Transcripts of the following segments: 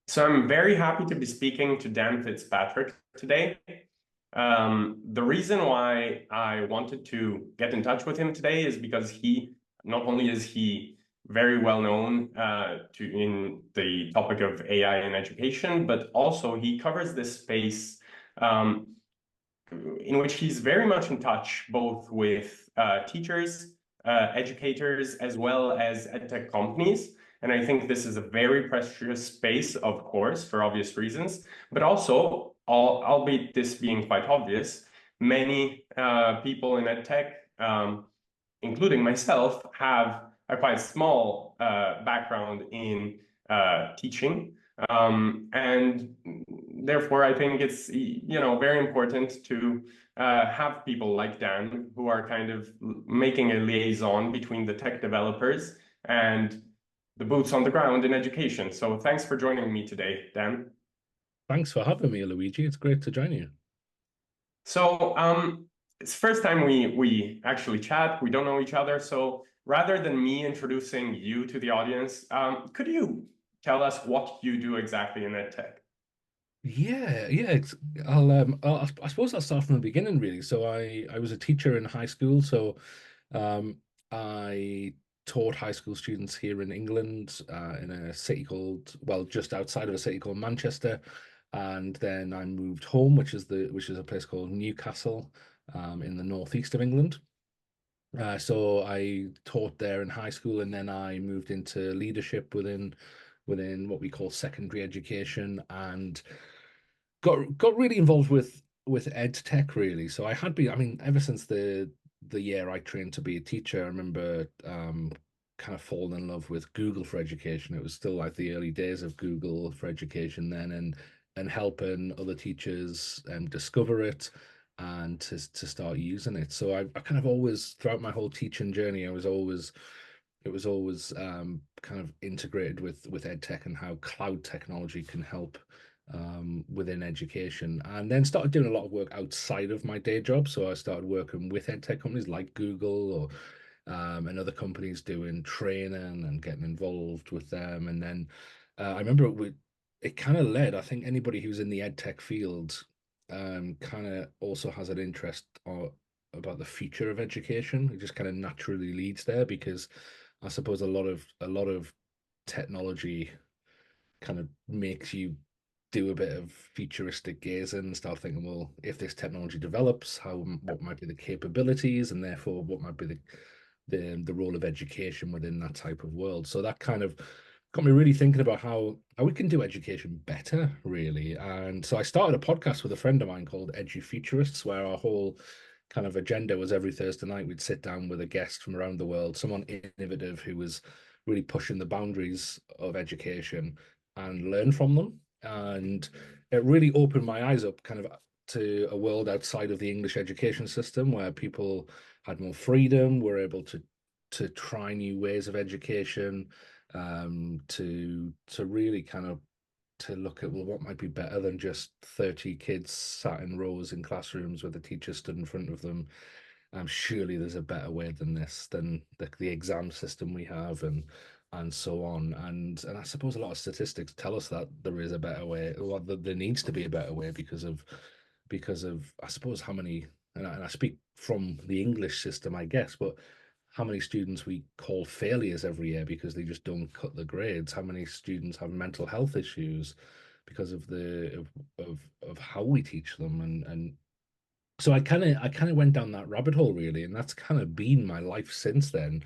So I'm very happy to be speaking to Dan Fitzpatrick today. The reason why I wanted to get in touch with him today is because he not only is he very well known in the topic of AI and education, but also he covers this space in which he's very much in touch both with teachers, educators, as well as EdTech companies. And I think this is a very precious space, of course, for obvious reasons, but also, albeit this being quite obvious, many people in EdTech, including myself, have a quite small background in teaching. And therefore, I think it's very important to have people like Dan who are kind of making a liaison between the tech developers and the boots on the ground in education. So thanks for joining me today, Dan. Thanks for having me, Luigi. It's great to join you. So it's the first time we actually chat. We don't know each other. So rather than me introducing you to the audience, could you tell us what you do exactly in EdTech? Yeah. I suppose I'll start from the beginning, really. So I was a teacher in high school. So I taught high school students here in England, in a city called, well, just outside of a city called Manchester. And then I moved home, which is a place called Newcastle, in the northeast of England. So I taught there in high school, and then I moved into leadership within what we call secondary education, and got really involved with ed tech, really. So I had been, I mean, ever since the year I trained to be a teacher, I remember kind of falling in love with Google for Education. It was still like the early days of Google for Education then, and helping other teachers discover it and to start using it. So I kind of always, throughout my whole teaching journey, it was always kind of integrated with ed tech and how cloud technology can help within education, and then started doing a lot of work outside of my day job. So I started working with ed tech companies like Google or and other companies doing training and getting involved with them. And then I remember it kind of led, I think anybody who's in the ed tech field kind of also has an interest about the future of education. It just kind of naturally leads there because I suppose a lot of technology kind of makes you do a bit of futuristic gazing and start thinking, well, if this technology develops, what might be the capabilities, and therefore what might be the role of education within that type of world. So that kind of got me really thinking about how we can do education better, really. And so I started a podcast with a friend of mine called Futurists, where our whole kind of agenda was every Thursday night we'd sit down with a guest from around the world, someone innovative who was really pushing the boundaries of education and learn from them. And it really opened my eyes up kind of to a world outside of the English education system where people had more freedom, were able to try new ways of education, to really kind of to look at, well, what might be better than just 30 kids sat in rows in classrooms with a teacher stood in front of them. Surely there's a better way than this, than the exam system we have, and so on. And I suppose a lot of statistics tell us that there is a better way, or that there needs to be a better way because of I suppose how many, and I speak from the English system, I guess, but how many students we call failures every year because they just don't cut the grades, how many students have mental health issues because of of how we teach them. And so I kind of went down that rabbit hole, really, and that's kind of been my life since then.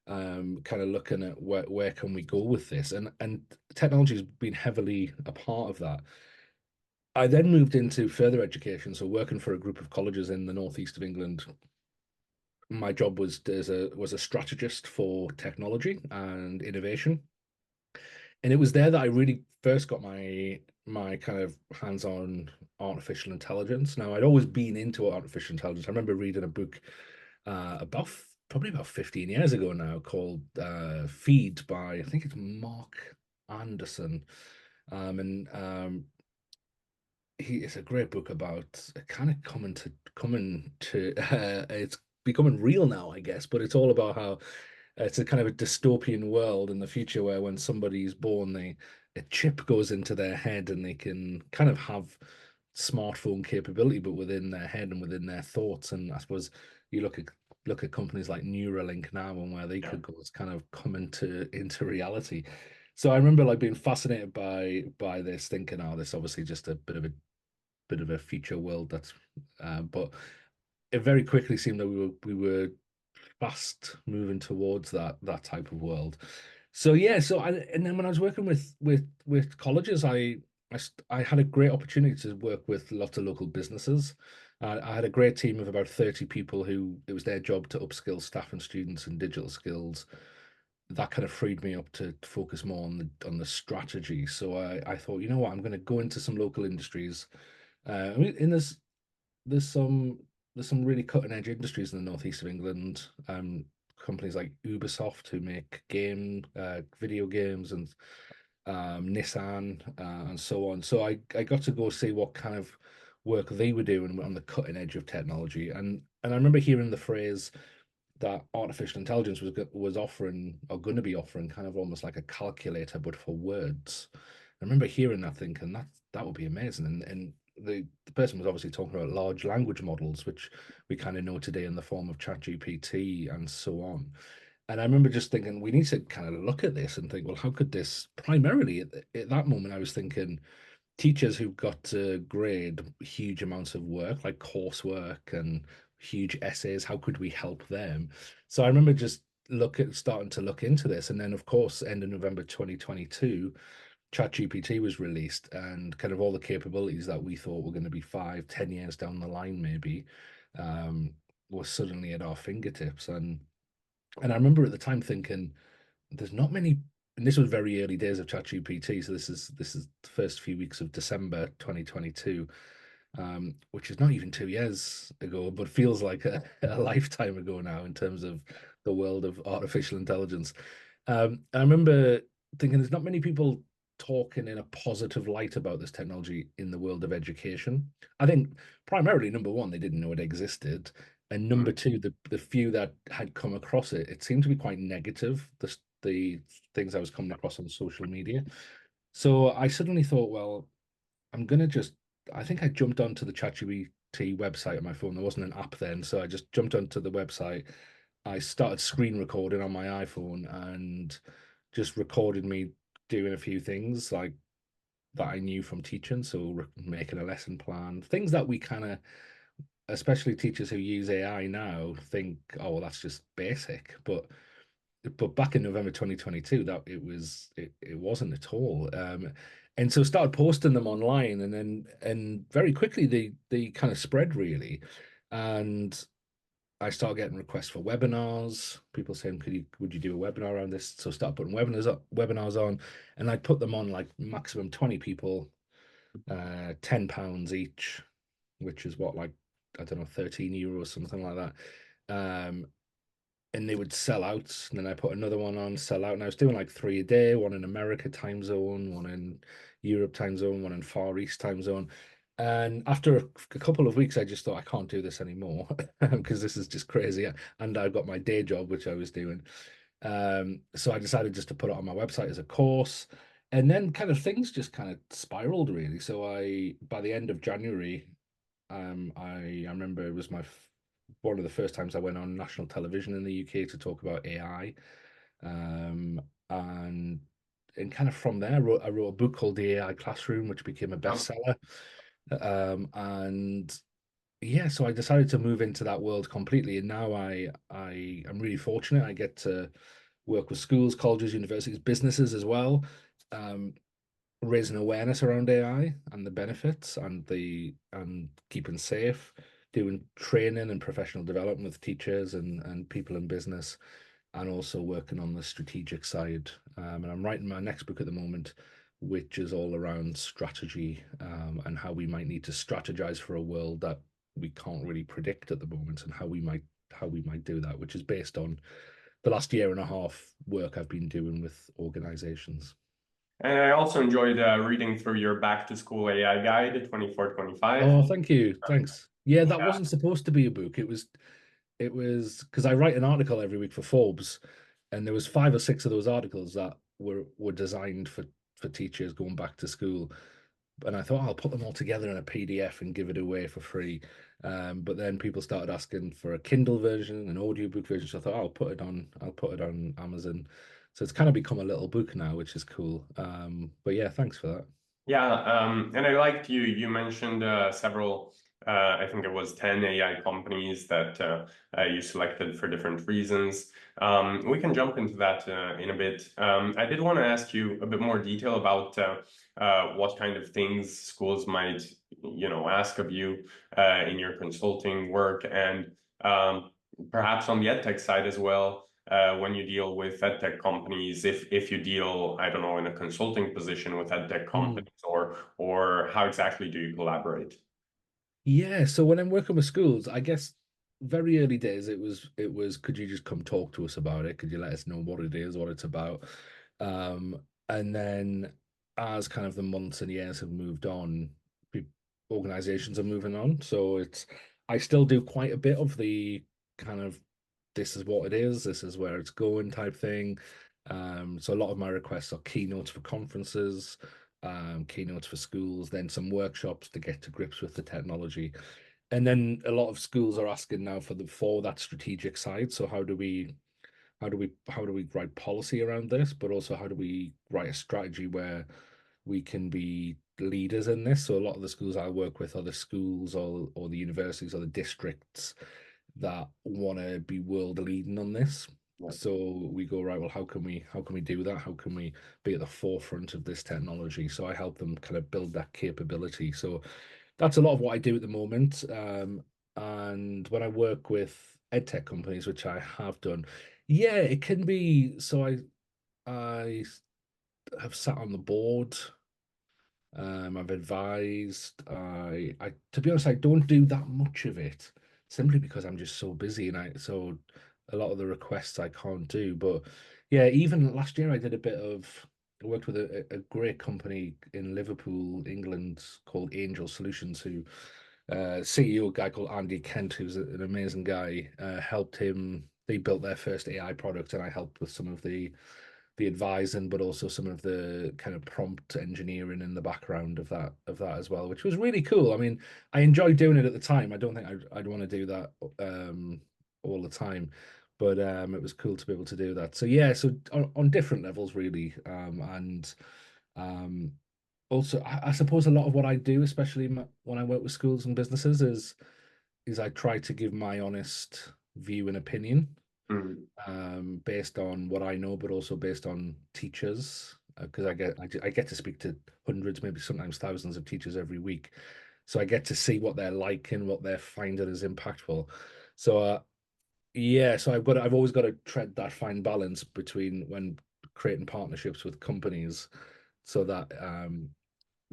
Kind of looking at where can we go with this, and technology has been heavily a part of that. I then moved into further education, so working for a group of colleges in the northeast of England. My job was a strategist for technology and innovation, and it was there that I really first got my kind of hands-on artificial intelligence. Now, I'd always been into artificial intelligence. I remember reading a book about probably about 15 years ago now called Feed by, I think it's Mark Anderson. And It's a great book about kind of coming to it's becoming real now, I guess, but it's all about how it's a kind of a dystopian world in the future where when somebody is born, a chip goes into their head and they can kind of have smartphone capability, but within their head and within their thoughts. And I suppose you look at companies like Neuralink now and where they Yeah. could go, it's kind of come into reality. So I remember like being fascinated by this, thinking, oh, this obviously just a bit of a future world that's but it very quickly seemed that we were fast moving towards that type of world. So yeah, and then when I was working with colleges, I had a great opportunity to work with lots of local businesses. I had a great team of about 30 people who it was their job to upskill staff and students in digital skills. That kind of freed me up to focus more on the strategy. So I thought, you know what, I'm going to go into some local industries. I mean, and there's some there's some really cutting edge industries in the northeast of England. Companies like Ubisoft who make video games, and Nissan, and so on. So I got to go see what kind of work they were doing on the cutting edge of technology, and I remember hearing the phrase that artificial intelligence was offering, or going to be offering, kind of almost like a calculator but for words. I remember hearing that, thinking that would be amazing. And the person was obviously talking about large language models, which we kind of know today in the form of ChatGPT and so on. And I remember just thinking, we need to kind of look at this and think, well, how could this primarily at that moment, I was thinking teachers who've got to grade huge amounts of work, like coursework and huge essays, how could we help them? So I remember just starting to look into this. And then, of course, end of November 2022, ChatGPT was released, and kind of all the capabilities that we thought were going to be 5, 10 years down the line, maybe, um, were suddenly at our fingertips. And I remember at the time thinking, there's not many, and this was very early days of ChatGPT, so this is the first few weeks of December 2022, which is not even 2 years ago, but feels like a lifetime ago now in terms of the world of artificial intelligence. I remember thinking there's not many people talking in a positive light about this technology in the world of education. I think primarily, number one, they didn't know it existed. And number Mm. two, the few that had come across it, it seemed to be quite negative, the things I was coming across on social media. So I suddenly thought, well, I'm gonna just I think I jumped onto the ChatGPT website on my phone. There wasn't an app then, so I just jumped onto the website. I started screen recording on my iPhone and just recorded me doing a few things like that I knew from teaching. So making a lesson plan, things that we kind of, especially teachers who use AI now, think, oh, well, that's just basic. But back in November 2022, that it wasn't at all. And so started posting them online, and very quickly they kind of spread really. And I started getting requests for webinars, people saying, would you do a webinar around this? So start putting webinars on, and I put them on like maximum 20 people, £10 each, which is what, like, I don't know, €13, something like that. And they would sell out. And then I put another one on, sell out. And I was doing like three a day, one in America time zone, one in Europe time zone, one in Far East time zone. And after a couple of weeks, I just thought I can't do this anymore because this is just crazy. And I've got my day job, which I was doing. So I decided just to put it on my website as a course. And then kind of things just kind of spiraled really. So by the end of January, I remember it was one of the first times I went on national television in the UK to talk about AI. Um, and and kind of from there, I wrote a book called The AI Classroom, which became a Oh, bestseller. And yeah, so I decided to move into that world completely. And now I am really fortunate. I get to work with schools, colleges, universities, businesses as well. Um, Raising awareness around AI and the benefits and keeping safe, doing training and professional development with teachers and people in business, and also working on the strategic side. And I'm writing my next book at the moment, which is all around strategy, and how we might need to strategize for a world that we can't really predict at the moment, and how we might do that, which is based on the last year and a half work I've been doing with organizations. and I also enjoyed reading through your back to school AI guide 24-25. Oh, thank you. Thanks. Yeah, that Yeah. wasn't supposed to be a book. It was because I write an article every week for Forbes, and there was 5 or 6 of those articles that were designed for teachers going back to school. And I thought I'll put them all together in a PDF and give it away for free. But then people started asking for a Kindle version, an audiobook version. So I thought I'll put it on Amazon. So it's kind of become a little book now, which is cool. But yeah, thanks for that. Yeah, and I liked you mentioned several, I think it was 10 AI companies that you selected for different reasons. We can jump into that in a bit. I did want to ask you a bit more detail about what kind of things schools might, ask of you in your consulting work, and perhaps on the EdTech side as well. When you deal with EdTech companies, if you deal, I don't know, in a consulting position with EdTech Hmm. companies, or how exactly do you collaborate? Yeah, so when I'm working with schools, I guess very early days it was could you just come talk to us about it? Could you let us know what it is, what it's about? And then as kind of the months and years have moved on, organizations are moving on. So it's I still do quite a bit of the kind of this is what it is, this is where it's going type thing. So a lot of my requests are keynotes for conferences, keynotes for schools, then some workshops to get to grips with the technology. And then a lot of schools are asking now for that strategic side. So how do we write policy around this, but also how do we write a strategy where we can be leaders in this? So a lot of the schools I work with are the schools or the universities or the districts that want to be world leading on this. Yeah. So we go, right, well, how can we do that? How can we be at the forefront of this technology? So I help them kind of build that capability. So that's a lot of what I do at the moment. And when I work with edtech companies, which I have done, yeah, it can be. So I have sat on the board. I've advised. I to be honest, I don't do that much of it simply because I'm just so busy, and so a lot of the requests I can't do. But yeah, even last year I worked with a great company in Liverpool, England, called Angel Solutions, who CEO, guy called Andy Kent, who's an amazing guy. Helped him. They built their first AI product, and I helped with some of the advising, but also some of the kind of prompt engineering in the background of that as well, which was really cool. I mean, I enjoyed doing it at the time. I don't think I'd want to do that all the time, but it was cool to be able to do that. So yeah, so on different levels really, and um, also I suppose a lot of what I do, especially when I work with schools and businesses, is I try to give my honest view and opinion Mhm. based on what I know, but also based on teachers, because I get to speak to hundreds, maybe sometimes thousands of teachers every week, so I get to see what they're like and what they're finding is impactful. So yeah, so I've always got to tread that fine balance between when creating partnerships with companies, so that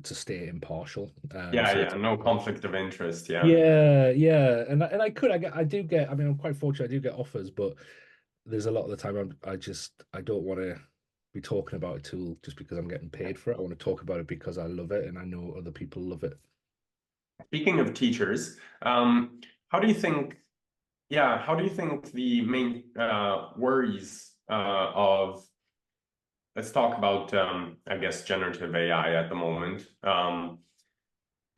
to stay impartial. Yeah, So yeah, it's no conflict of interest. Yeah. yeah, yeah, and I do get. I mean, I'm quite fortunate. I do get offers, but there's a lot of the time I don't want to be talking about a tool just because I'm getting paid for it. I want to talk about it because I love it and I know other people love it. Speaking of teachers, how do you think? Yeah, how do you think the main worries of, let's talk about, I guess, generative AI at the moment.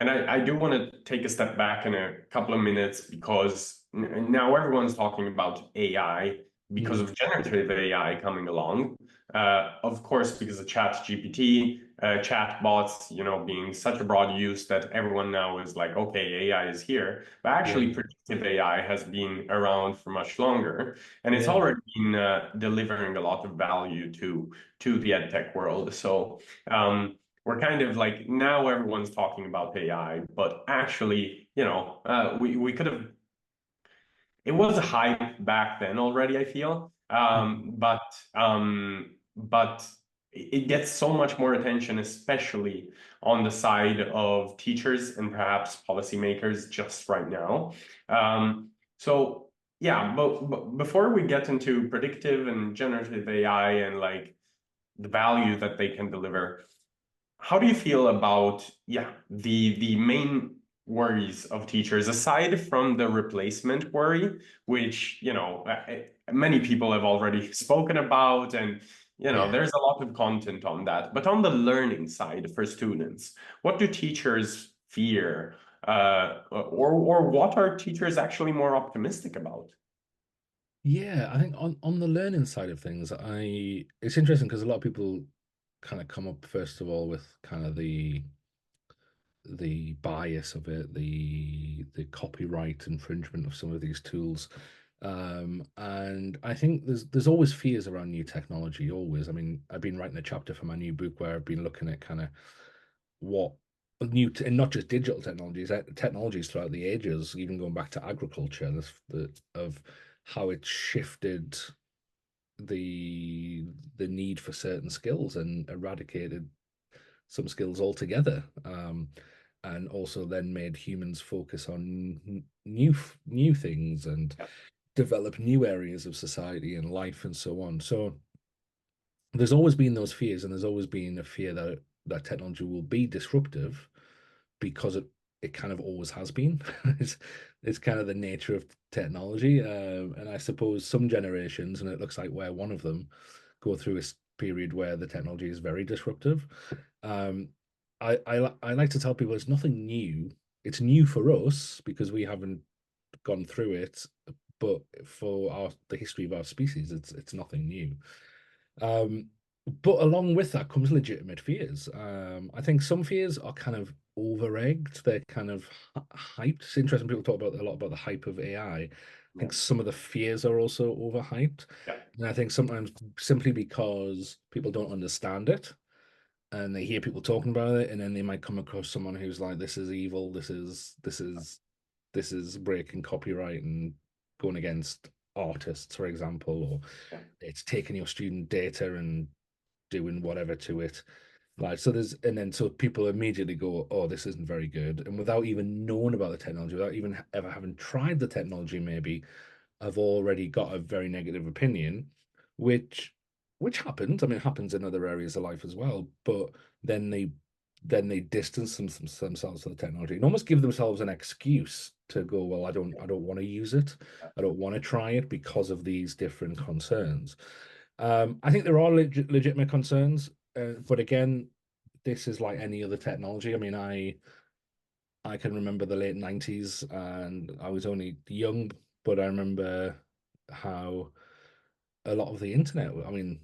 And I do want to take a step back in a couple of minutes because now everyone's talking about AI because Mm, of generative AI coming along. Of course, because of ChatGPT, chat bots, being such a broad use that everyone now is like, okay, AI is here. But yeah, actually, predictive AI has been around for much longer, and it's yeah. already been delivering a lot of value to the edtech world. So. We're kind of like now everyone's talking about AI, but actually, we could have. It was a hype back then already, I feel, Mhm. but it gets so much more attention, especially on the side of teachers and perhaps policymakers just right now. So yeah, but before we get into predictive and generative AI and like the value that they can deliver, how do you feel about, yeah, the main worries of teachers aside from the replacement worry, which, many people have already spoken about, and You know, Yeah. there's a lot of content on that. But on the learning side for students, what do teachers fear? Or what are teachers actually more optimistic about? Yeah, I think on the learning side of things, it's interesting because a lot of people kind of come up first of all with kind of the bias of it, the copyright infringement of some of these tools. And I think there's always fears around new technology, always. I mean, I've been writing a chapter for my new book where I've been looking at kind of what and not just digital technologies, technologies throughout the ages, even going back to agriculture, of how it shifted the need for certain skills and eradicated some skills altogether, and also then made humans focus on new things and Yeah, develop new areas of society and life and so on. So there's always been those fears, and there's always been a fear that technology will be disruptive because it kind of always has been. it's it's kind of the nature of technology, and I suppose some generations, and it looks like we're one of them, go through a period where the technology is very disruptive. Um, I like to tell people it's nothing new. It's new for us because we haven't gone through it, but for the history of our species, it's nothing new. Um, but along with that comes legitimate fears. I think some fears are kind of over-egged. They're kind of hyped. It's interesting. People talk about a lot about the hype of AI. I yeah, think some of the fears are also overhyped. yeah, And I think sometimes simply because people don't understand it and they hear people talking about it, and then they might come across someone who's like, this is evil, this is breaking copyright and going against artists, for example, or yeah, it's taking your student data and doing whatever to it. Like, so and then so people immediately go, oh, this isn't very good. And without even knowing about the technology, without even ever having tried the technology, maybe I've already got a very negative opinion, which which happens. I mean, it happens in other areas of life as well. But then they distance themselves from the technology and almost give themselves an excuse to go, well, I don't want to use it. I don't want to try it because of these different concerns. I think there are legitimate concerns, but again, this is like any other technology. I mean, I can remember the late 90s and I was only young, but I remember how a lot of the internet, I mean,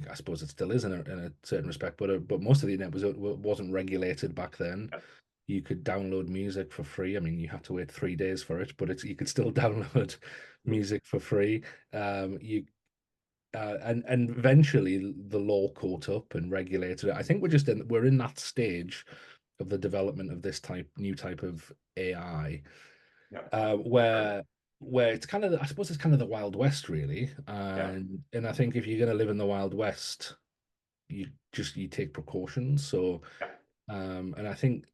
I suppose it still is in a certain respect, but most of the internet wasn't regulated back then. yeah, You could download music for free. I mean, you had to wait 3 days for it, but you could still download mm, music for free. You and eventually the law caught up and regulated it. I think we're in that stage of the development of this new type of AI, yeah, for sure. where it's kind of I suppose it's kind of the Wild West really, Yeah, and I think if you're going to live in the Wild West, you take precautions. So yeah, and I think,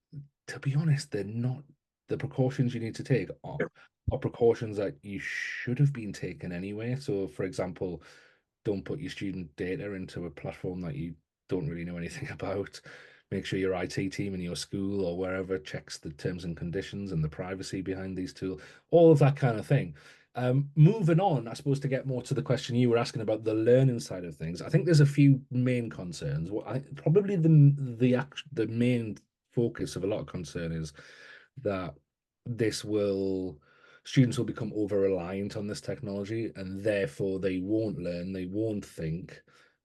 to be honest, they're not the precautions you need to take yeah, are precautions that you should have been taken anyway. So, for example, don't put your student data into a platform that you don't really know anything about. Make sure your IT team in your school or wherever checks the terms and conditions and the privacy behind these tools, all of that kind of thing. Moving on, I suppose, to get more to the question you were asking about the learning side of things, I think there's a few main concerns. Probably the main focus of a lot of concern is that this will students will become over reliant on this technology and therefore they won't learn, they won't think,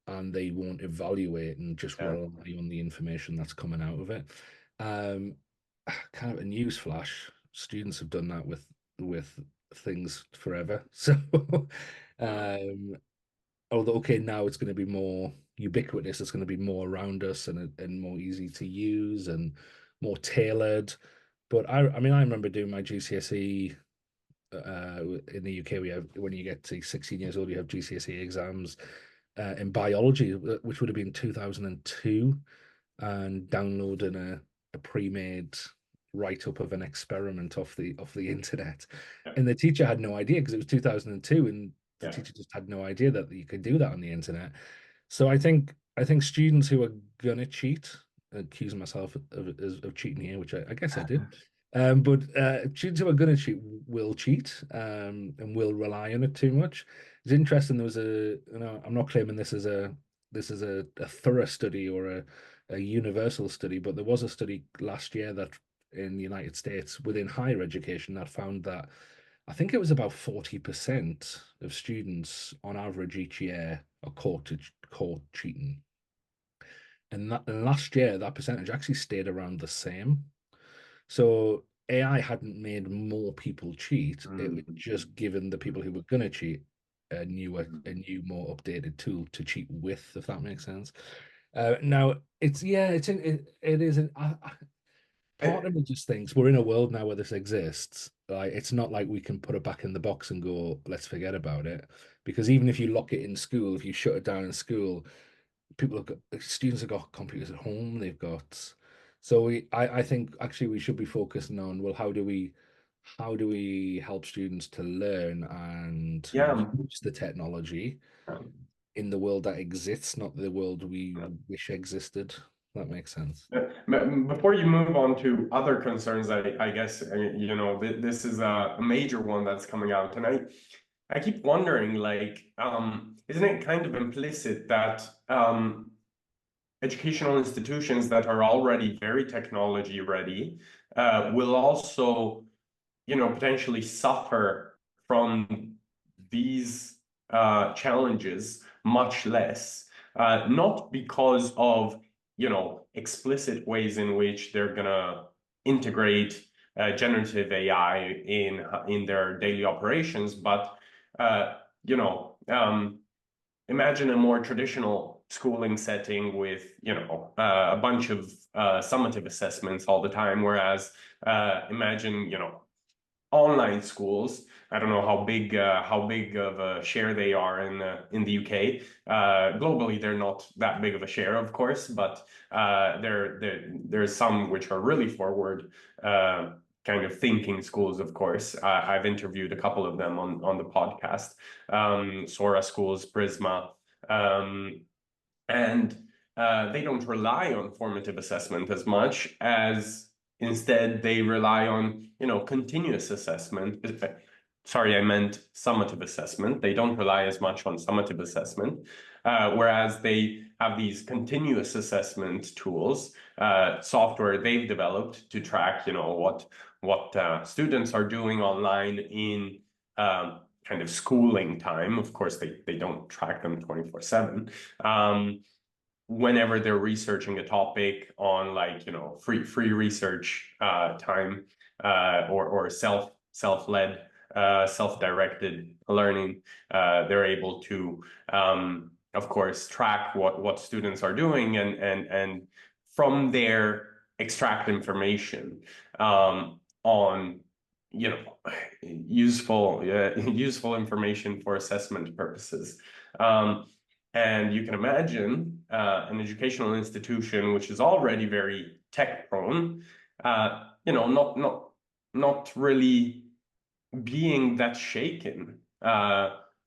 and they won't evaluate and just yeah, rely on the information that's coming out of it. Um, Kind of a news flash, students have done that with things forever. So yeah, um, although okay, now it's going to be more ubiquitous, it's going to be more around us and more easy to use and more tailored. But I mean, I remember doing my GCSE in the UK. We have when you get to 16 years old, you have GCSE exams in biology, which would have been 2002, and downloading a pre-made write-up of an experiment off the internet. yeah, And the teacher had no idea because it was 2002, and the yeah, teacher just had no idea that you could do that on the internet. So I think students who are gonna cheat, accusing myself of cheating here, which I guess I do. But students who are gonna cheat will cheat, and will rely on it too much. It's interesting. There was I'm not claiming this as this is a thorough study or a universal study, but there was a study last year that in the United States within higher education that found that I think it was about 40% of students on average each year are caught cheating. And last year that percentage actually stayed around the same. So AI hadn't made more people cheat. It was Mm. just given the people who were going to cheat a new, more updated tool to cheat with, if that makes sense. Now it's yeah, it is part of me just thinks we're in a world now where this exists. Like it's not like we can put it back in the box and go, let's forget about it. Because even if you lock it in school, if you shut it down in school, students have got computers at home. They've got so I think actually we should be focusing on, well, how do we help students to learn and Yeah. use the technology in the world that exists, not the world we wish existed. That makes sense. Before you move on to other concerns, I guess you know this is a major one that's coming out, and I keep wondering, like, isn't it kind of implicit that educational institutions that are already very technology ready will also, you know, potentially suffer from these challenges much less, not because of, you know, explicit ways in which they're gonna integrate generative AI in their daily operations, but you know, imagine a more traditional schooling setting with, you know, a bunch of summative assessments all the time, whereas imagine, you know, online schools. I don't know how big of a share they are in the UK. Globally, they're not that big of a share, of course, but there's some which are really forward kind of thinking schools. Of course, I've interviewed a couple of them on the podcast. Sora Schools, Prisma, um, and they don't rely on formative assessment as much as instead they rely on, you know, continuous assessment. Sorry, I meant summative assessment. They don't rely as much on summative assessment, whereas they have these continuous assessment tools, software they've developed to track, you know, what students are doing online in kind of schooling time. Of course, they don't track them 24/7. Whenever they're researching a topic on, like, you know, free research time, or self-led self-directed learning, they're able to of course track what students are doing and from there extract information on, you know, useful information for assessment purposes. And you can imagine an educational institution which is already very tech prone, you know, not really being that shaken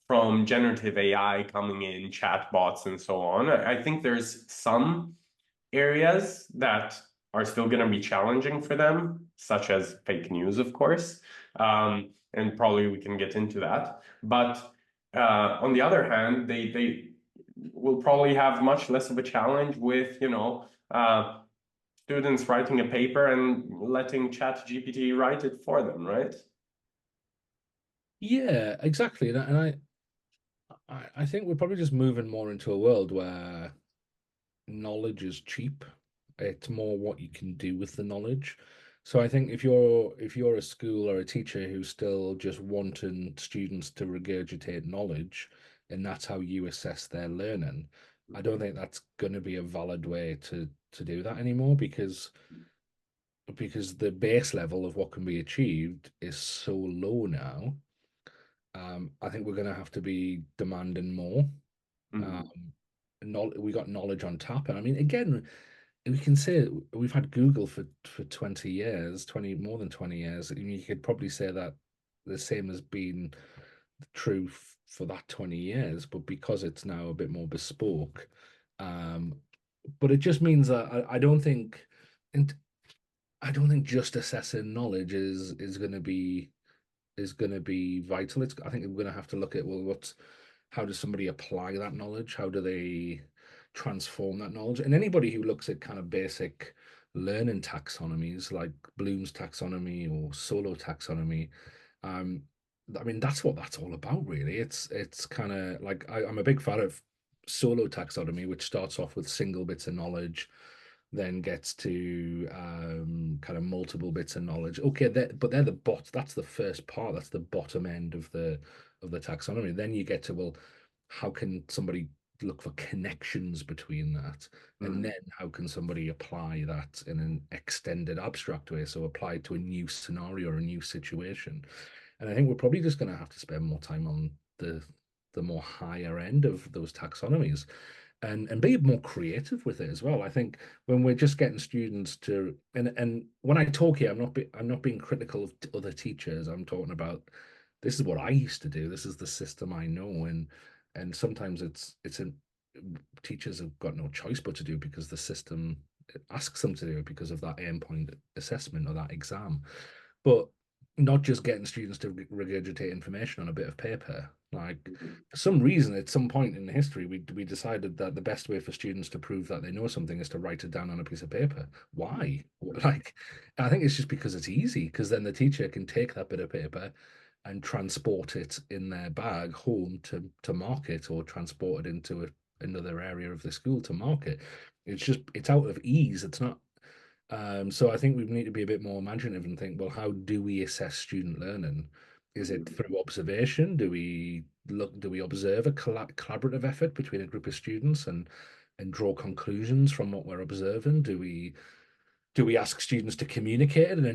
from generative AI coming in, chatbots and so on. I think there's some areas that are still going to be challenging for them, such as fake news, of course. And probably we can get into that. But on the other hand, they will probably have much less of a challenge with, you know, students writing a paper and letting ChatGPT write it for them, right? Yeah, exactly. I think we're probably just moving more into a world where knowledge is cheap. It's more what you can do with the knowledge. So I think if you're a school or a teacher who's still just wanting students to regurgitate knowledge, and that's how you assess their learning, I don't think that's going to be a valid way to do that anymore because the base level of what can be achieved is so low now. I think we're going to have to be demanding more. Mhm. Um, we got knowledge on tap, and I mean, again, we can say we've had Google for 20 years, 20 more than 20 years. I mean, you could probably say that the same has been true for that 20 years, but because it's now a bit more bespoke, um, but it just means that I don't think, and I don't think just assessing knowledge is going to be vital. I think we're going to have to look at, well, how does somebody apply that knowledge? How do they? transform that knowledge. And anybody who looks at kind of basic learning taxonomies like Bloom's taxonomy or Solo taxonomy, um, I mean, that's what that's all about, really. It's kind of like I'm a big fan of Solo taxonomy, which starts off with single bits of knowledge, then gets to kind of multiple bits of knowledge. Okay, but they're the bot. That's the first part. That's the bottom end of the taxonomy. Then you get to, well, how can somebody look for connections between that, and then how can somebody apply that in an extended abstract way? So apply it to a new scenario or a new situation. And I think we're probably just going to have to spend more time on the more higher end of those taxonomies and be more creative with it as well. I think when we're just getting students to and when I talk here, I'm not being critical of other teachers. I'm talking about this is what I used to do. This is the system I know, and sometimes it's a teachers have got no choice but to do because the system asks them to do it because of that endpoint assessment or that exam. But not just getting students to regurgitate information on a bit of paper. Like, for some reason, at some point in history, we decided that the best way for students to prove that they know something is to write it down on a piece of paper. Why? Like, I think it's just because it's easy, because then the teacher can take that bit of paper and transport it in their bag home to market, or transport it into another area of the school to market. It's out of ease. It's not so I think we need to be a bit more imaginative and think, well, how do we assess student learning? Is it through observation? Do we observe a collaborative effort between a group of students and draw conclusions from what we're observing? Do we ask students to communicate it in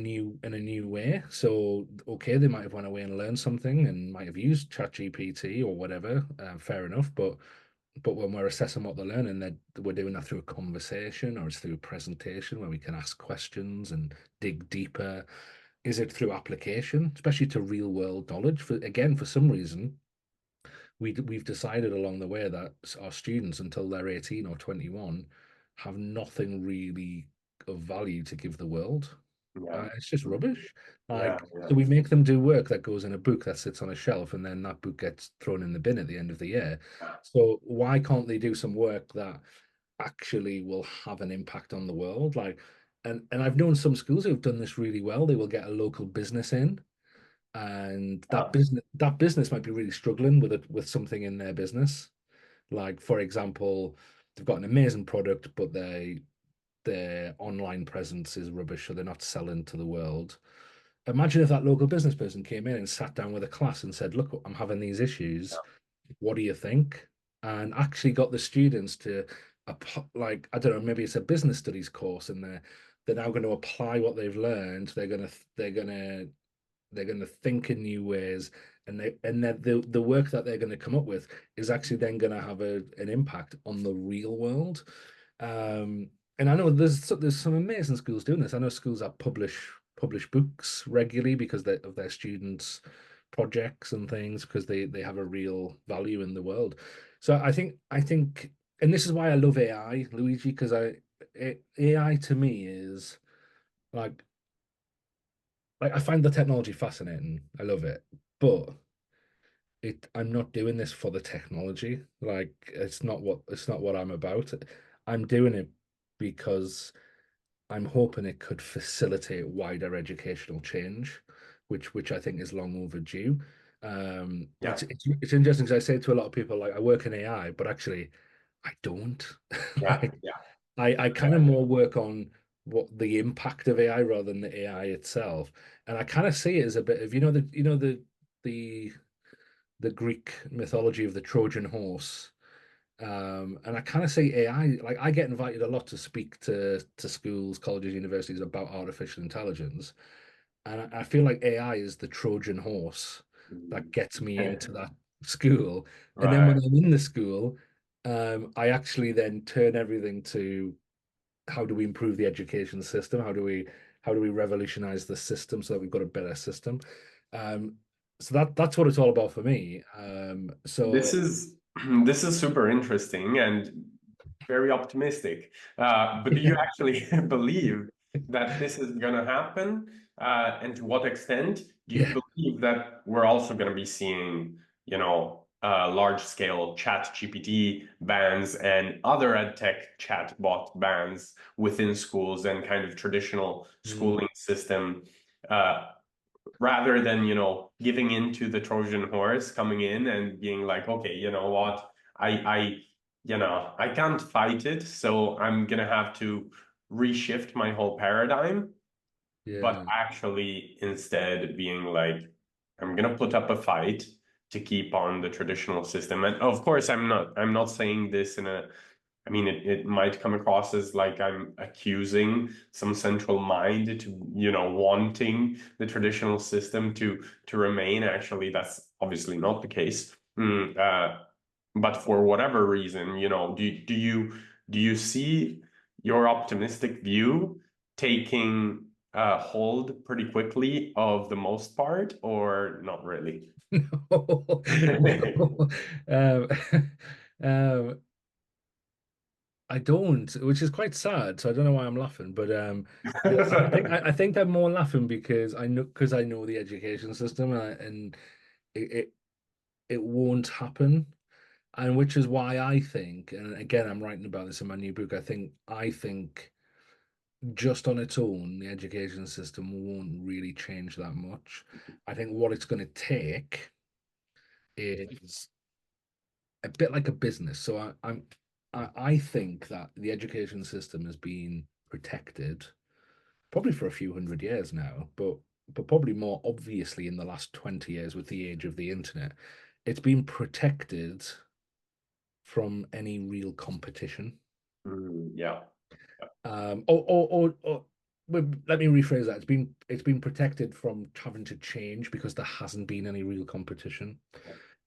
a new way? So, okay, they might have went away and learned something and might have used ChatGPT or whatever, fair enough, but when we're assessing what they're learning, that we're doing that through a conversation, or it's through a presentation where we can ask questions and dig deeper. Is it through application, especially to real world knowledge? For some reason, we've decided along the way that our students, until they're 18 or 21, have nothing really of value to give the world. Yeah. It's just rubbish. Yeah. Like, Yeah. so we make them do work that goes in a book that sits on a shelf, and then that book gets thrown in the bin at the end of the year. So why can't they do some work that actually will have an impact on the world? Like, and I've known some schools who've done this really well. They will get a local business in, and Yeah. that business might be really struggling with something in their business. Like, for example, they've got an amazing product, but their online presence is rubbish, so they're not selling to the world. Imagine if that local business person came in and sat down with a class and said, "Look, I'm having these issues. What do you think?" And actually got the students to, like, I don't know, maybe it's a business studies course, and they're now going to apply what they've learned. They're going to think in new ways, and the work that they're going to come up with is actually then going to have an impact on the real world. And I know there's some amazing schools doing this. I know schools that publish books regularly because of their students' projects and things, because they have a real value in the world. So I think, and this is why I love AI, Luigi, because AI to me is like I find the technology fascinating. I love it, but I'm not doing this for the technology. Like, it's not what I'm about. I'm doing it because I'm hoping it could facilitate wider educational change, which I think is long overdue. Yeah. It's interesting because I say to a lot of people, like, I work in AI, but actually I don't. Yeah. Like, Yeah. I kind of more work on what the impact of AI rather than the AI itself. And I kind of see it as a bit of, the the Greek mythology of the Trojan horse. And I kind of say AI, like, I get invited a lot to speak to schools, colleges, universities about artificial intelligence. And I feel like AI is the Trojan horse that gets me into that school. And then when Right. I'm in the school, I actually then turn everything to how do we improve the education system? How do we revolutionize the system so that we've got a better system? Um, so that's what it's all about for me. This So is this is super interesting and very optimistic. But do you yeah, actually believe that this is going to happen? And to what extent do you yeah, believe that we're also going to be seeing, large-scale chat GPT bans and other EdTech chatbot bans within schools and kind of traditional Mm. schooling system, rather than, giving into the Trojan horse, coming in and being like, okay, you know what, I can't fight it, so I'm gonna have to reshift my whole paradigm, but Yeah. actually instead being like, I'm gonna put up a fight to keep on the traditional system. And of course, I'm not saying this in a, I mean, it might come across as like I'm accusing some central mind to, wanting the traditional system to remain. Actually, that's obviously not the case. But for whatever reason, do you see your optimistic view taking hold pretty quickly of the most part, or not really? No, no. Um, um, I don't, which is quite sad. So I don't know why I'm laughing, but I think I'm more laughing because I know the education system, and it, it it won't happen, and which is why I think, and again, I'm writing about this in my new book. I think just on its own, the education system won't really change that much. I think what it's going to take is a bit like a business. So I think that the education system has been protected probably for a few hundred years now, but probably more obviously in the last 20 years with the age of the internet. It's been protected from any real competition. Yeah. Well, let me rephrase that. It's been protected from having to change because there hasn't been any real competition.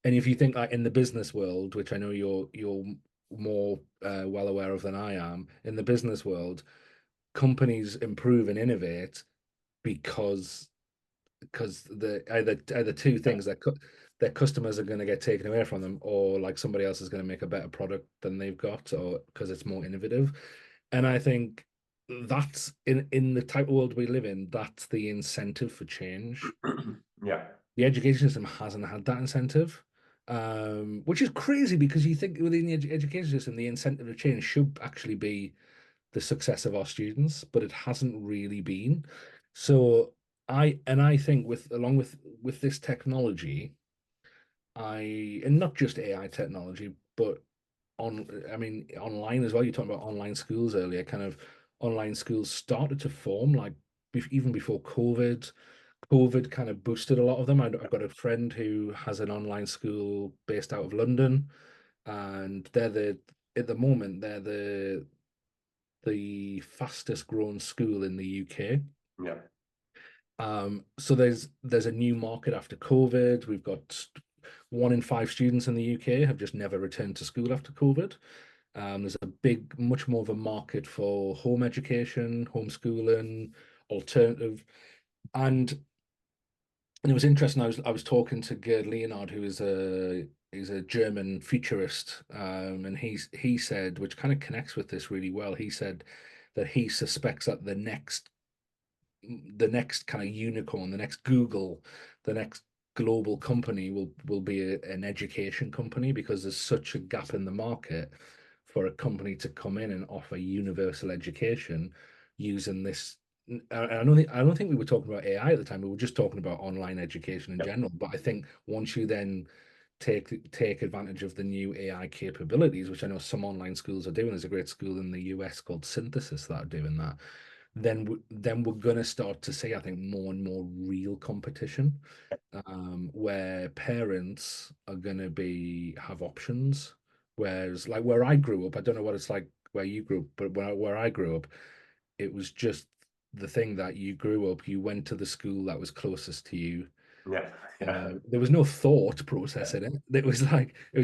And if you think like in the business world, which I know you're more well aware of than I am, in the business world, companies improve and innovate because the either two things that their customers are going to get taken away from them, or like somebody else is going to make a better product than they've got, or because it's more innovative. And I think that's in the type of world we live in, that's the incentive for change. Yeah. The education system hasn't had that incentive, which is crazy because you think within the education system, the incentive to change should actually be the success of our students, but it hasn't really been. So I think with along with this technology, and not just AI technology, but I mean online as well. You're talking about online schools earlier. Kind of online schools started to form like even before COVID. COVID kind of boosted a lot of them. I've got a friend who has an online school based out of London, and at the moment they're the fastest growing school in the UK. Yeah. So there's a new market after COVID. We've got 1 in 5 students in the UK have just never returned to school after COVID. There's much more of a market for home education, homeschooling, alternative, and it was interesting. I was talking to Gerd Leonhard, who is a German futurist, and he said, which kind of connects with this really well. He said that he suspects that the next kind of unicorn, the next Google, the next global company will be an education company because there's such a gap in the market for a company to come in and offer universal education using this. I don't think we were talking about AI at the time. We were just talking about online education in Yeah. general. But I think once you then take advantage of the new AI capabilities, which I know some online schools are doing. There's a great school in the US called Synthesis that are doing that. Then we're gonna start to see, I think, more and more real competition, where parents are gonna be have options. Whereas, like where I grew up, I don't know what it's like where you grew up, but where I grew up, it was just the thing that you grew up, you went to the school that was closest to you. Yeah. Yeah. There was no thought process in it. It was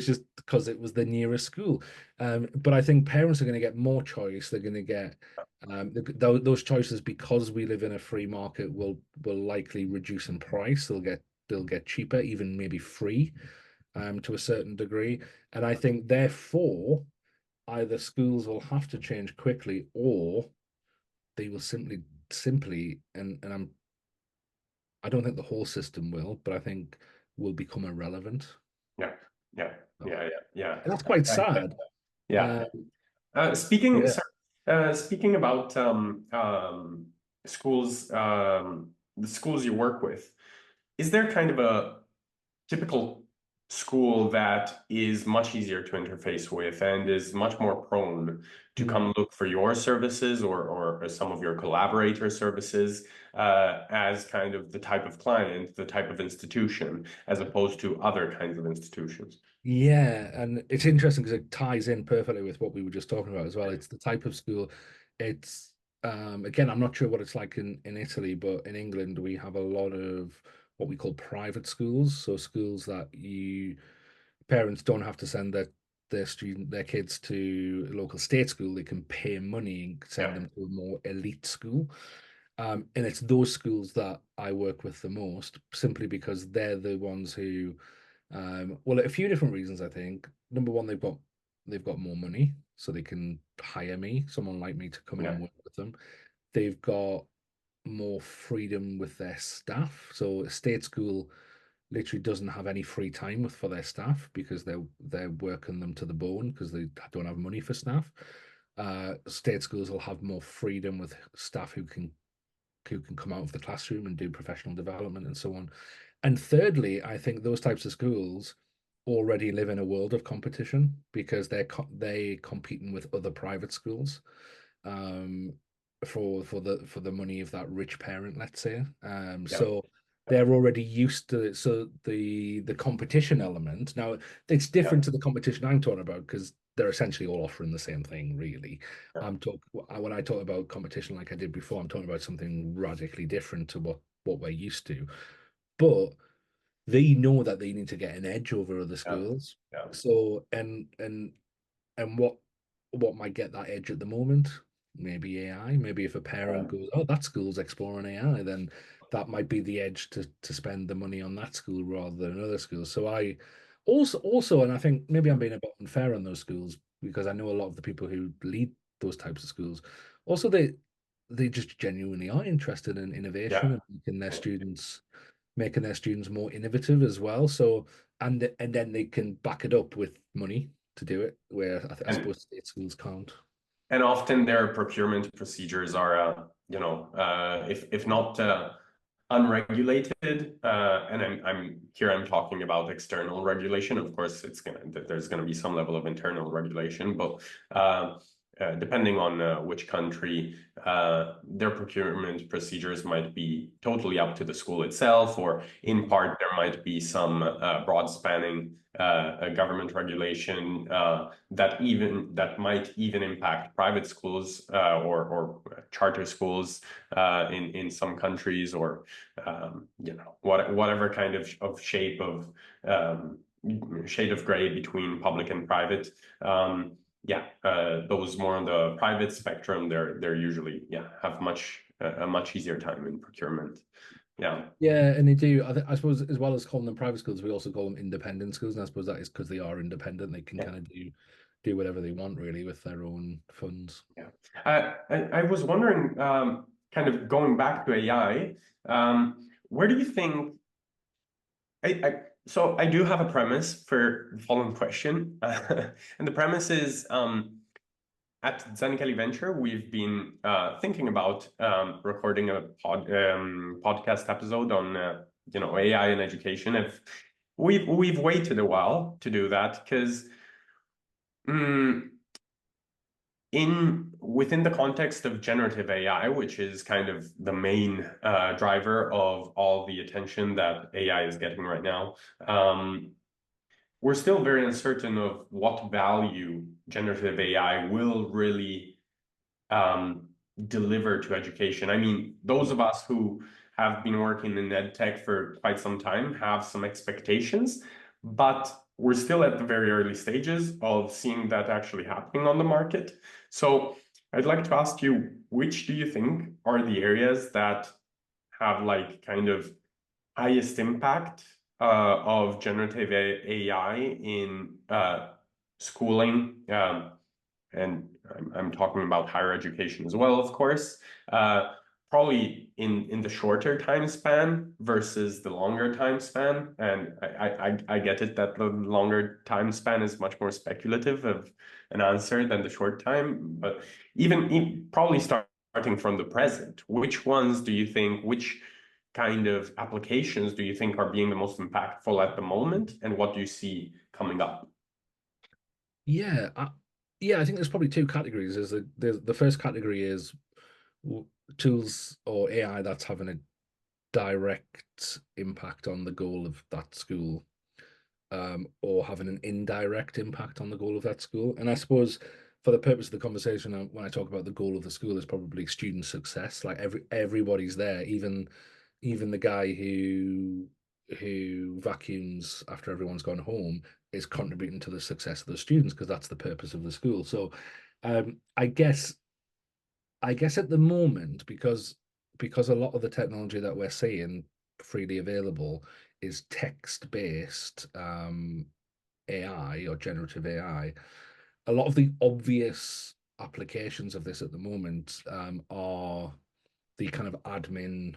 just because it was the nearest school. But I think parents are going to get more choice. They're going to get those choices because we live in a free market will likely reduce in price. They'll get cheaper, even maybe free, to a certain degree. And I think therefore either schools will have to change quickly or they will simply and I don't think the whole system will, but I think will become irrelevant. Yeah. Yeah, So, yeah, yeah, and that's quite sad. yeah. Uh, Speaking, yeah. sorry, speaking about schools, the schools you work with, is there kind of a typical school that is much easier to interface with and is much more prone to Mm. come look for your services or some of your collaborator services as kind of the type of client, the type of institution, as opposed to other kinds of institutions? Yeah, and it's interesting because it ties in perfectly with what we were just talking about as well. It's the type of school. It's again, I'm not sure what it's like in Italy, but in England we have a lot of what we call private schools. So schools that you parents don't have to send their kids to a local state school. They can pay money and send Yeah, them to a more elite school. And it's those schools that I work with the most, simply because they're the ones who well, a few different reasons, I think. Number one, they've got more money, so they can hire me, someone like me, to come in yeah, and work with them. They've got more freedom with their staff. So a state school literally doesn't have any free time for their staff because they're working them to the bone because they don't have money for staff. State schools will have more freedom with staff who can come out of the classroom and do professional development and so on. And thirdly, I think those types of schools already live in a world of competition because they competing with other private schools um, for the money of that rich parent, let's say. yeah, So they're already used to it. So the competition element now it's different yeah, to the competition I'm talking about because they're essentially all offering the same thing, really. yeah. When I talk about competition like I did before, I'm talking about something radically different to what we're used to. But they know that they need to get an edge over other Yeah, schools. yeah, So and what might get that edge at the moment? Maybe AI. Maybe if a parent goes, "Oh, that school's exploring AI," then that might be the edge to spend the money on that school rather than another school. So I also, and I think maybe I'm being a bit unfair on those schools because I know a lot of the people who lead those types of schools. Also, they just genuinely are interested in innovation yeah. and making their students more innovative as well. So and then they can back it up with money to do it, where I And suppose state schools can't. and often their procurement procedures are, if not unregulated, and I'm talking about external regulation. Of course, there's gonna be some level of internal regulation, but depending on which country, their procurement procedures might be totally up to the school itself, or in part there might be some broad spanning government regulation that might even impact private schools or charter schools in some countries, or whatever kind of um, shade of gray between public and private. Those more on the private spectrum, they're usually have a much easier time in procurement. Yeah, Yeah, and they do. I suppose as well as calling them private schools, we also call them independent schools, and I suppose that is because they are independent. They can yeah, kind of do whatever they want really with their own funds. yeah. I was wondering, kind of going back to AI, where do you think so I do have a premise for the following question, and the premise is at Zanichelli Venture, we've been thinking about recording a podcast episode on AI and education. If we've waited a while to do that because in within the context of generative AI, which is kind of the main driver of all the attention that AI is getting right now, we're still very uncertain of what value generative AI will really deliver to education. I mean, those of us who have been working in EdTech for quite some time have some expectations, but we're still at the very early stages of seeing that actually happening on the market. So I'd like to ask you, which do you think are the areas that have like kind of highest impact of generative AI in schooling? And I'm talking about higher education as well, of course. probably in the shorter time span versus the longer time span. And I get it that the longer time span is much more speculative of an answer than the short time. But even probably starting from the present, which ones do you think, which kind of applications do you think are being the most impactful at the moment, and what do you see coming up? Yeah, yeah, I think there's probably two categories. The first category is tools or AI that's having a direct impact on the goal of that school, or having an indirect impact on the goal of that school. And I suppose for the purpose of the conversation, when I talk about the goal of the school, is probably student success. Like everybody's there, even the guy who vacuums after everyone's gone home is contributing to the success of the students because that's the purpose of the school. So I guess at the moment, because a lot of the technology that we're seeing freely available is text-based AI or generative AI, a lot of the obvious applications of this at the moment are the kind of admin,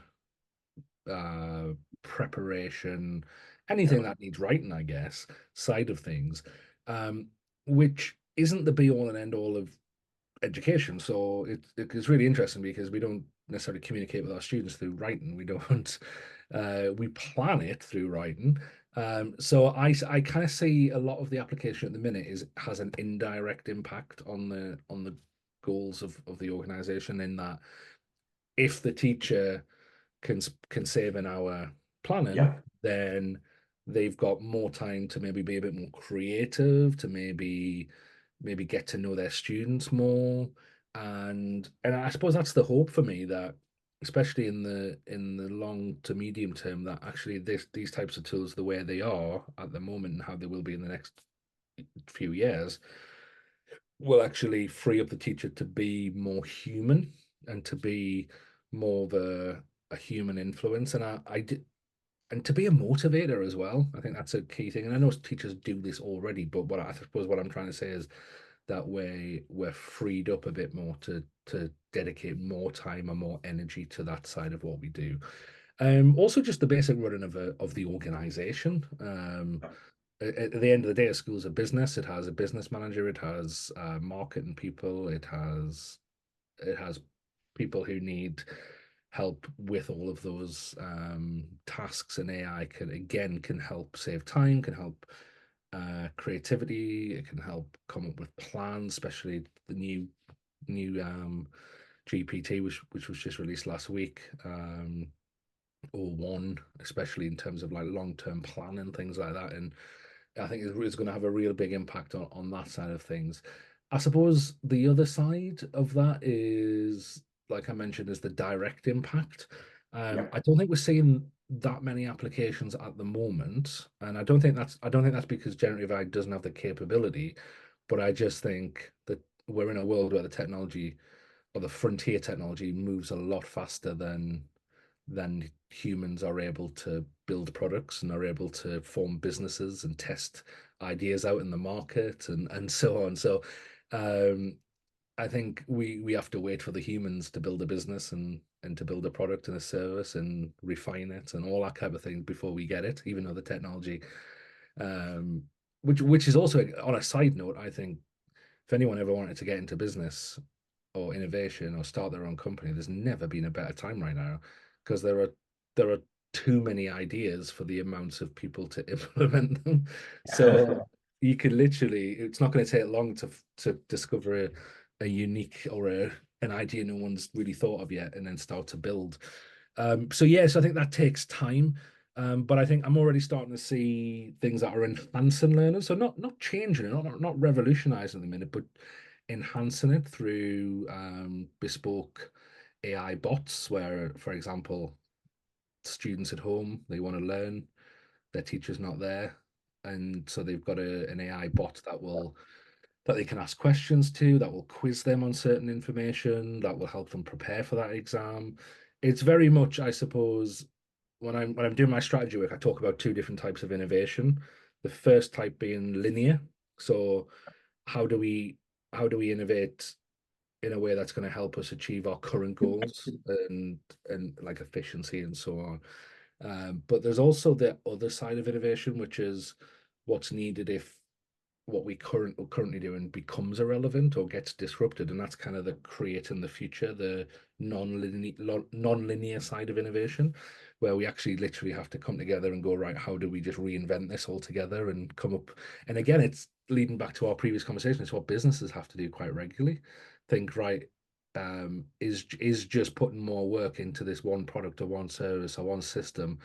uh, preparation, anything that needs writing, I guess, side of things, um, which isn't the be all and end all of education. So it's really interesting because we don't necessarily communicate with our students through writing. We don't. We plan it through writing. So I kind of see a lot of the application at the minute has an indirect impact on the goals of the organization, in that if the teacher can save an hour planning, Yeah. then they've got more time to maybe be a bit more creative, to maybe get to know their students more. And I suppose that's the hope for me, that especially in the long to medium term, that actually these types of tools, the way they are at the moment and how they will be in the next few years, will actually free up the teacher to be more human and to be more of a human influence. And and to be a motivator as well. I think that's a key thing. And I know teachers do this already, but what I suppose what I'm trying to say is that we're freed up a bit more to dedicate more time and more energy to that side of what we do. Also just the basic running of the organization. At the end of the day, a school's a business. It has a business manager. It has marketing people. It has people who need help with all of those tasks, and AI can help save time, can help creativity. It can help come up with plans, especially the new GPT, which was just released last week, or one, especially in terms of like long-term planning, things like that. And I think it's going to have a real big impact on that side of things. I suppose the other side of that is, like I mentioned, is the direct impact. Yeah. I don't think we're seeing that many applications at the moment, and I don't think that's because generative AI doesn't have the capability, but I just think that we're in a world where the technology, or the frontier technology, moves a lot faster than humans are able to build products and are able to form businesses and test ideas out in the market and so on. So um, I think we have to wait for the humans to build a business and to build a product and a service and refine it and all that kind of thing before we get it, even though the technology, um, which is also, on a side note, I think if anyone ever wanted to get into business or innovation or start their own company, there's never been a better time right now, because there are too many ideas for the amounts of people to implement them. So you could literally, it's not going to take long to discover a unique or an idea no one's really thought of yet, and then start to build. So yes, I think that takes time. But I think I'm already starting to see things that are enhancing learning. So not changing it, not revolutionizing the minute, but enhancing it through bespoke AI bots, where, for example, students at home, they want to learn, their teacher's not there, and so they've got an AI bot that they can ask questions to, that will quiz them on certain information, that will help them prepare for that exam. It's very much, I suppose, when I'm doing my strategy work, I talk about two different types of innovation. The first type being linear. So how do we how do we innovate in a way that's going to help us achieve our current goals and like efficiency and so on. But there's also the other side of innovation, which is what's needed if what we currently doing becomes irrelevant or gets disrupted, and that's kind of the creating the future, the non-linear side of innovation, where we actually literally have to come together and go, right, how do we just reinvent this all together and come up? And again, it's leading back to our previous conversation. It's what businesses have to do quite regularly. Think, right, is just putting more work into this one product or one service or one system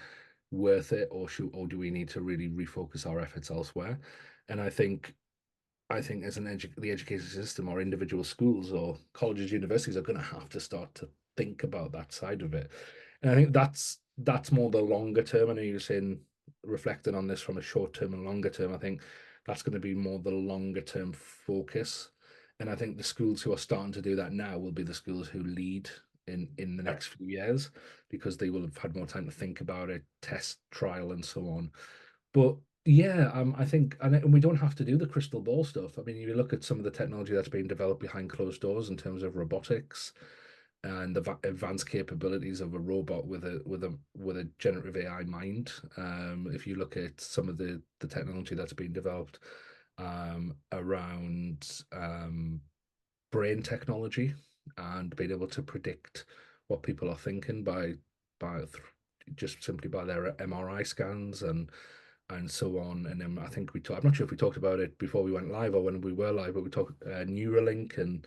worth it, or do we need to really refocus our efforts elsewhere? And I think as the education system or individual schools or colleges, universities are going to have to start to think about that side of it. And I think that's more the longer term. I know you're saying reflecting on this from a short term and longer term. I think that's going to be more the longer term focus. And I think the schools who are starting to do that now will be the schools who lead in the next few years, because they will have had more time to think about it, test, trial, and so on. But yeah, I think, and we don't have to do the crystal ball stuff. I mean, you look at some of the technology that's being developed behind closed doors in terms of robotics and the advanced capabilities of a robot with a generative AI mind. If you look at some of the technology that's being developed around brain technology and being able to predict what people are thinking by just simply by their MRI scans and so on. And then I think I'm not sure if we talked about it before we went live or when we were live, but we talked Neuralink and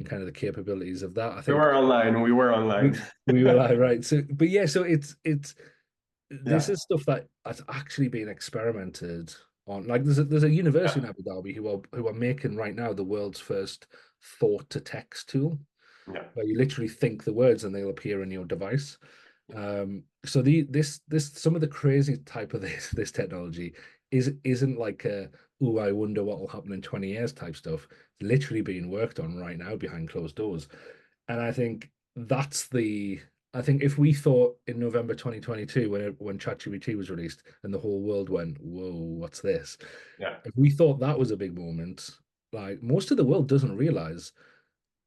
kind of the capabilities of that. I We think were online. We were we, online. we were live, right? So, but yeah, so it's this Yeah. is stuff that has actually been experimented on. Like there's a university Yeah. in Abu Dhabi who are making right now the world's first thought to text tool, Yeah. where you literally think the words and they'll appear in your device. So this some of the crazy type of this technology isn't like oh, I wonder what will happen in 20 years type stuff. It's literally being worked on right now behind closed doors. And I think I think if we thought in November 2022 when ChatGPT was released and the whole world went, whoa, what's this? Yeah. If we thought that was a big moment, like most of the world doesn't realize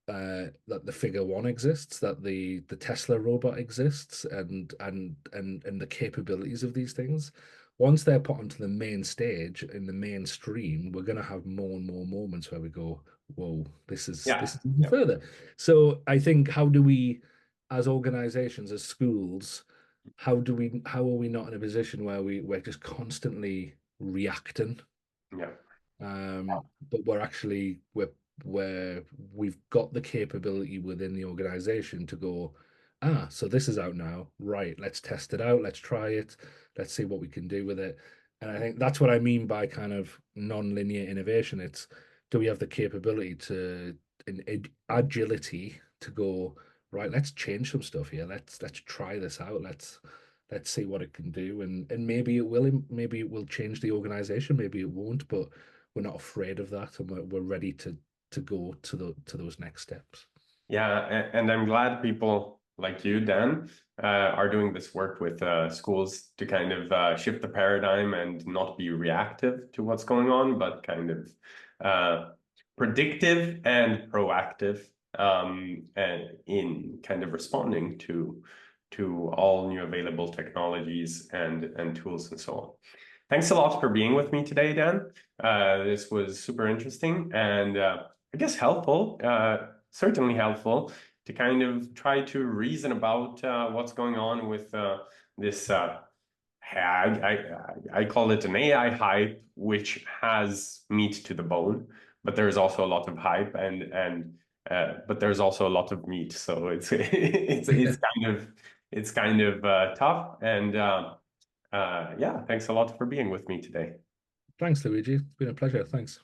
that the Figure One exists, that the Tesla robot exists, and the capabilities of these things. Once they're put onto the main stage in the mainstream, we're going to have more and more moments where we go, "Whoa, this Yeah. is even Yeah. further." So I think, how do we, as organizations, as schools, how are we not in a position where we're just constantly reacting, Yeah. but where we've got the capability within the organization to go, so this is out now, right? Let's test it out. Let's try it. Let's see what we can do with it. And I think that's what I mean by kind of non-linear innovation. It's, do we have the capability to agility to go, right? Let's change some stuff here. Let's try this out. Let's see what it can do, and maybe it will change the organization, maybe it won't, but we're not afraid of that, and we're ready to go to those next steps. Yeah, and I'm glad people like you, Dan, are doing this work with schools to kind of shift the paradigm and not be reactive to what's going on, but kind of predictive and proactive, and in kind of responding to all new available technologies and tools and so on. Thanks a lot for being with me today, Dan. This was super interesting and I guess helpful, certainly helpful to kind of try to reason about what's going on with this. I call it an AI hype, which has meat to the bone, but there's also a lot of hype and but there's also a lot of meat. So it's kind of tough and. Yeah, thanks a lot for being with me today. Thanks, Luigi. It's been a pleasure. Thanks.